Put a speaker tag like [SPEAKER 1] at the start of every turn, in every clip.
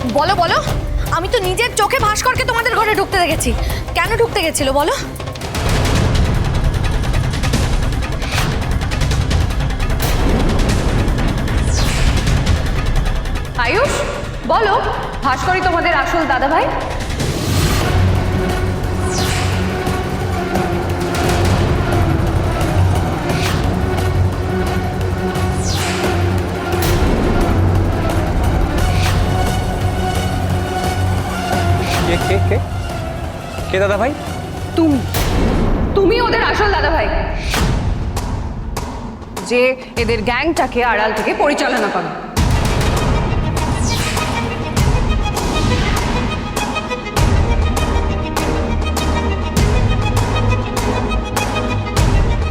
[SPEAKER 1] বলো বলো, আমি তো নিজের চোখে ভাস্করকে তোমাদের ঘরে ঢুকতে দেখেছি। কেন ঢুকতে গেছিল বলো?
[SPEAKER 2] আয়ুষ, বলো, ভাস্করই তোমাদের আসল দাদা ভাই?
[SPEAKER 3] কে কে কে কে দাদা ভাই?
[SPEAKER 2] তুমি ওদের আসল দাদা ভাই, যে এদের গ্যাংটাকে আড়াল থেকে পরিচালনা করো।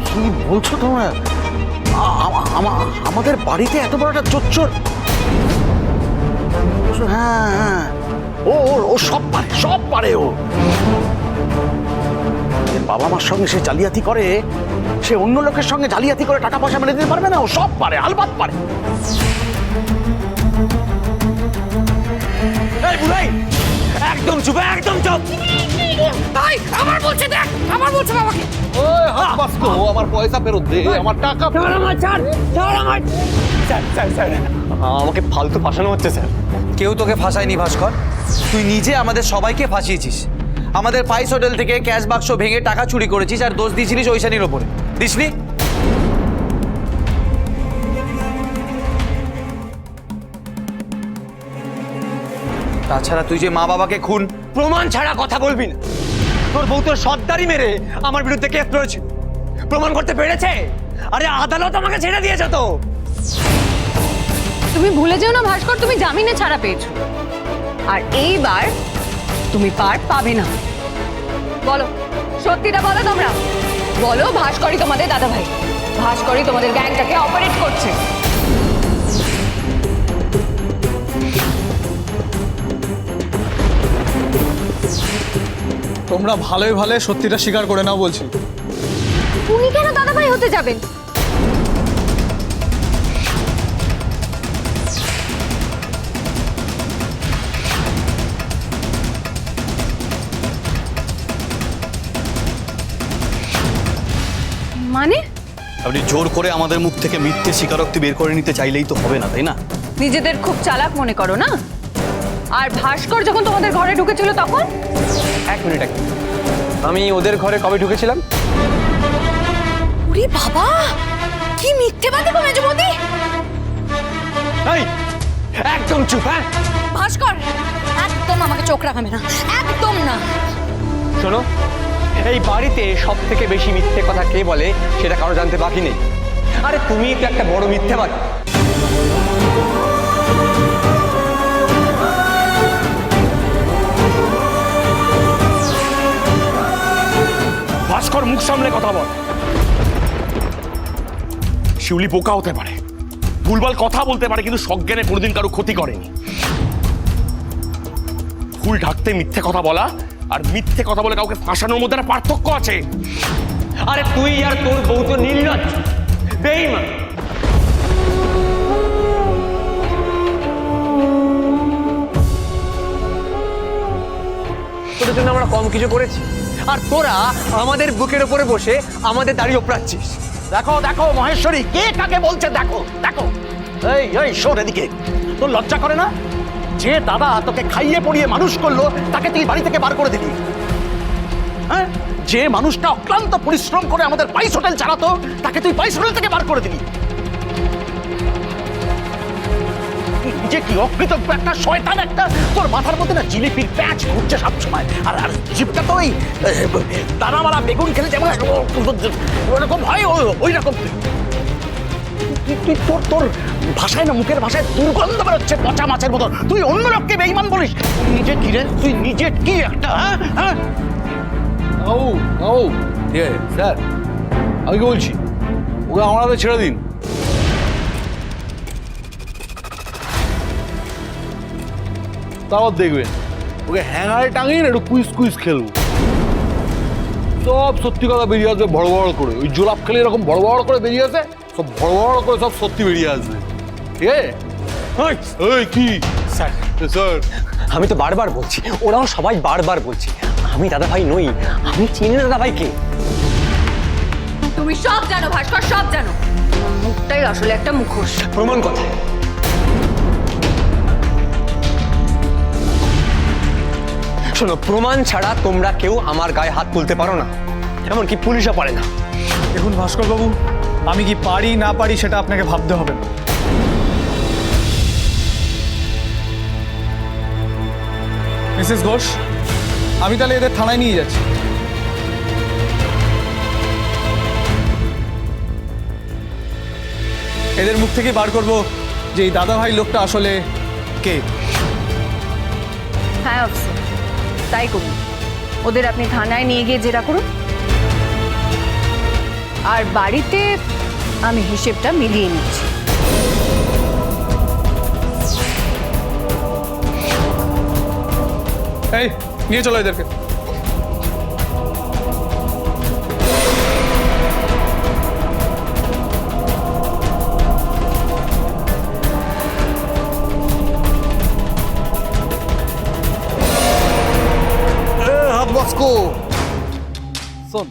[SPEAKER 4] কি বলছো তোমরা? আমাদের বাড়িতে এত বড় একটা চোর? হ্যাঁ হ্যাঁ, ও ও সব পারে, সব পারে। ও বাবা মার সঙ্গে সে জালিয়াতি করে, সে অন্য লোকের সঙ্গে জালিয়াতি করে টাকা পয়সা মেরে দিতে পারবে না? ও সব পারে, আলবাত পারে। এই বুড়াই, একদম চুপ, একদম চুপ।
[SPEAKER 1] ভাই আমার বলছে, দেখ আমার বলছে বাবাকে।
[SPEAKER 5] ওই হাত বাস্ত, আমার পয়সা ফেরত দে, আমার টাকা ফেরত।
[SPEAKER 3] আমাকে ফালতু ফাঁসানো হচ্ছে স্যার। কেউ তোকে ফাঁসায়নি ভাস্কর, তুই নিজে আমাদের সবাইকে ফাঁসিয়েছিস। আমাদের পাইস হোটেল থেকে ক্যাশ বাক্স ভেঙে টাকা চুরি করেছিস আর দোষ দিয়েছিলিস ঐশানীর ওপরে, দিসনি? তাছাড়া তুই যে মা বাবাকে খুন প্রমাণ ছাড়া কথা বলবি না। তোর বউ তোর সর্দারি মেরে আমার বিরুদ্ধে কেস করেছিল, প্রমাণ করতে পেরেছে। আরে আদালত আমাকে ছেড়ে দিয়েছে তো।
[SPEAKER 2] তুমি ভুলে যেও না ভাস্কর, তুমি জামিনে ছাড়া পেয়েছো, আর এইবার তুমি পার পাবে না। বলো, সত্যিটা বলো তোমরা, বলো ভাস্করই তোমাদের দাদা ভাই, ভাস্করই তোমাদের গ্যাংটাকে অপারেট করছে।
[SPEAKER 5] তোমরা ভালোই ভালো সত্যিটা স্বীকার করে নাও বলছি।
[SPEAKER 1] উনি কেন দাদা ভাই হতে যাবেন?
[SPEAKER 2] মানে
[SPEAKER 6] আপনি জোর করে আমাদের মুখ থেকে মিথ্যে স্বীকারোক্তি বের করে নিতে চাইলেই তো হবে না, তাই না?
[SPEAKER 2] নিজেদের খুব চালাক মনে করো না? আর ভাস্কর যখন তোমাদের ঘরে ঢুকেছিল তখন?
[SPEAKER 3] এক মিনিট, আমি ওদের ঘরে কবে ঢুকেছিলাম?
[SPEAKER 1] ওরে বাবা, কি মিথ্যেবাদী গো মেজবৌদি।
[SPEAKER 3] এই একদম চুপ। হ্যাঁ
[SPEAKER 1] ভাস্কর, একদম আমাকে চোখ রাখাবে না, একদম না।
[SPEAKER 3] শোনো, এই বাড়িতে সব থেকে বেশি মিথ্যে কথা কে বলে সেটা কারো জানতে বাকি নেই। আরে তুমি তো একটা বড় মিথ্যেবাদী।
[SPEAKER 4] ভাস্কর, মুখ সামলে কথা বল। শিউলি বোকা হতে পারে, ভুলভাল কথা বলতে পারে, কিন্তু সজ্ঞানে কোনোদিন কারো ক্ষতি করেনি। ভুল ঢাকতে মিথ্যে কথা বলা আর মিথ্যে কথা বলে কাউকে ফাঁসানোর মধ্যে একটা পার্থক্য আছে।
[SPEAKER 3] আরে তুই আর তোর বউ তো নির্লজ্জ, বেঈমান। তোদের জন্য আমরা কম কিছু করেছি, আর তোরা আমাদের বুকের উপরে বসে আমাদের দাড়ি ওপড়াচ্ছিস।
[SPEAKER 4] দেখো দেখো মহেশ্বরী, কে কাকে বলছে দেখো দেখো। এই এই শোন এদিকে, তোর লজ্জা করে না? যে দাদা তোকে খাইয়ে পড়িয়ে মানুষ করলো তাকে তুই বাড়ি থেকে বার করে দিলি। হ্যাঁ, যে মানুষটা অক্লান্ত পরিশ্রম করে আমাদের পাইস হোটেল চালাতো তাকে তুই পাইস হোটেল থেকে বার করে দিলি। যে কি অকৃতজ্ঞ একটা শয়তান একটা। তোর মাথার মধ্যে না জিলিপির প্যাচ ঘুরছে সবসময়। আর আর জিপটা তো ওই দানা মারা বেগুন খেলে যেমন ওরকম হয়, ওই রকম। তুই তোর তোর ভাষায় না, মুখের ভাষায় দুর্গন্ধ বেরোচ্ছে পচা মাছের মতো। তুই অন্য লোককে বেঈমান বলিস, নিজে কি রে? তুই নিজে কি একটা? হ্যাঁ হ্যাঁ,
[SPEAKER 5] স্যার আমি কি বলছি, ওকে আমার হাতে ছেড়ে দিন। তারপর দেখবেন ওকে হ্যাঙ্গারে টাঙিয়ে একটু কুইজ কুইজ খেলবো, সব সত্যি কথা বেরিয়ে আসবে বড় বড় করে। ওই জোলাপ খেলে এরকম বড় বড় করে বেরিয়ে আসে, সব বড় বড় করে সব সত্যি বেরিয়ে আসবে। ঠিক আছে? এই কি
[SPEAKER 7] স্যার
[SPEAKER 5] স্যার
[SPEAKER 7] আমি তো বারবার বলছি, ওরাও সবাই বারবার বলছে আমি দাদা ভাই নই, আমি চিনি না দাদা ভাইকে।
[SPEAKER 2] তুমি সব জানো ভাস্কর, সব জানো। মুখটাই আসলে একটা মুখোশ।
[SPEAKER 7] প্রমাণ কোথায়? শোনো, প্রমাণ ছাড়া তোমরা কেউ আমার গায়ে হাত তুলতে পারো না, এমনকি পুলিশও পারে না।
[SPEAKER 3] দেখুন ভাস্কর বাবু, আমি কি পারি না পারি সেটা আপনাকে ভাবতে হবে না। মিসেস ঘোষ, আমি তাহলে এদের থানায় নিয়ে যাচ্ছি। এদের মুখ থেকে বার করব যে এই দাদা ভাই লোকটা আসলে কে।
[SPEAKER 2] হ্যাঁ অফিসার, তাই করুন। ওদের আপনি থানায় নিয়ে গিয়ে জেরা করুন, আর বাড়িতে আমি হিসেবটা মিলিয়ে নিচ্ছি।
[SPEAKER 3] এই নিয়ে চলো এদেরকে।
[SPEAKER 5] হাত বাস্কো শোন,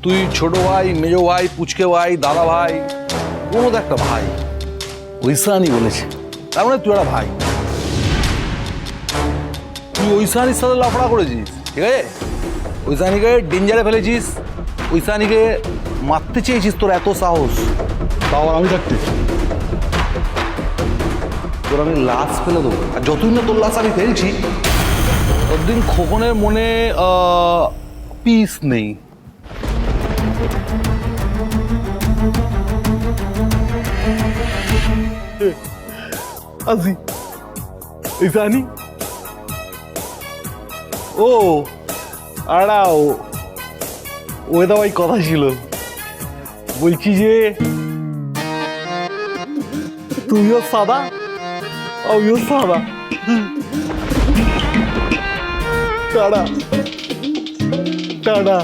[SPEAKER 5] তুই ছোট ভাই, মেজো ভাই, পুচকে ভাই, দাদা ভাই, কোনো তো একটা ভাই। ঐশানি বলেছে, তার মানে তুই একটা ভাই। তুই ঐশানির সাথে লাফড়া করেছিস, ঠিক আছে? ঐশানিকে ডেঞ্জারে ফেলেছিস, ঐশানিকে মারতে চেয়েছিস, তোর এত সাহস, তাও আমি থাকতে তোর আমি লাশ ফেলে দেবো। আর যতদিন না তোর লাশ আমি ফেলছি, ততদিন খোকনের মনে পিস নেই। আসি জানি ও আড়াও ওটা ভাই কথা ছিল, বলছি যে তুইও সাদা আমিও সাদা। Tata tata.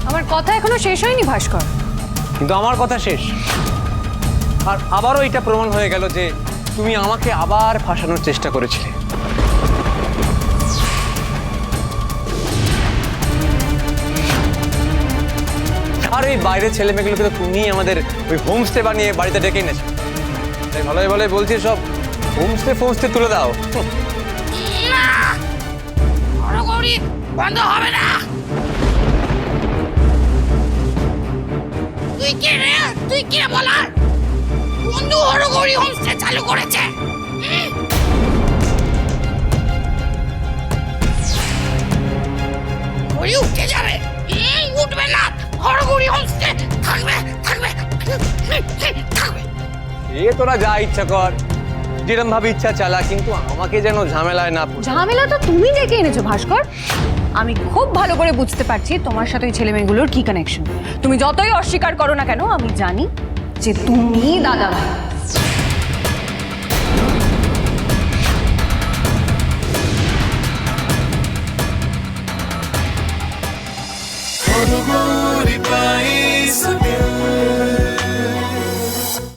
[SPEAKER 2] আমার কথা এখনো শেষ হয়নি ভাস্কর।
[SPEAKER 7] কিন্তু আমার কথা শেষ, আর আবারও এটা প্রমাণ হয়ে গেল যে তুমি আমাকে আবার ফাঁসানোর চেষ্টা করেছিলে। আর ওই বাইরের ছেলে মেয়েগুলোকে তো তুমি আমাদের ওই হোমস্টে বানিয়ে বাড়িতে ডেকে এনেছো। তাই ভালোই ভালোই বলছি, সব হোমস্টে ফোমস্টে তুলে দাও।
[SPEAKER 8] বন্ধ হবে না। তুই কে রে? তুই কে বলার? বন্ধু হরগৌরী হোমস্টে চালু করেছে। ঘড়ি উঠে যাবে। উঠবে না, হরগৌরী হোমস্টে থাকবে থাকবে থাকবে।
[SPEAKER 7] এ তোরা যা ইচ্ছা কর, যেরকম ভাবে ইচ্ছা চালা, কিন্তু আমাকে যেন ঝামেলায় না পড়ে।
[SPEAKER 2] ঝামেলা তো তুমি ডেকে এনেছো ভাস্কর। আমি খুব ভালো করে বুঝতে পারছি তোমার সাথে ওই ছেলে মেয়েগুলোর কি কানেকশন। তুমি যতই অস্বীকার করো না কেন, আমি জানি যে তুমি দাদা ভাই।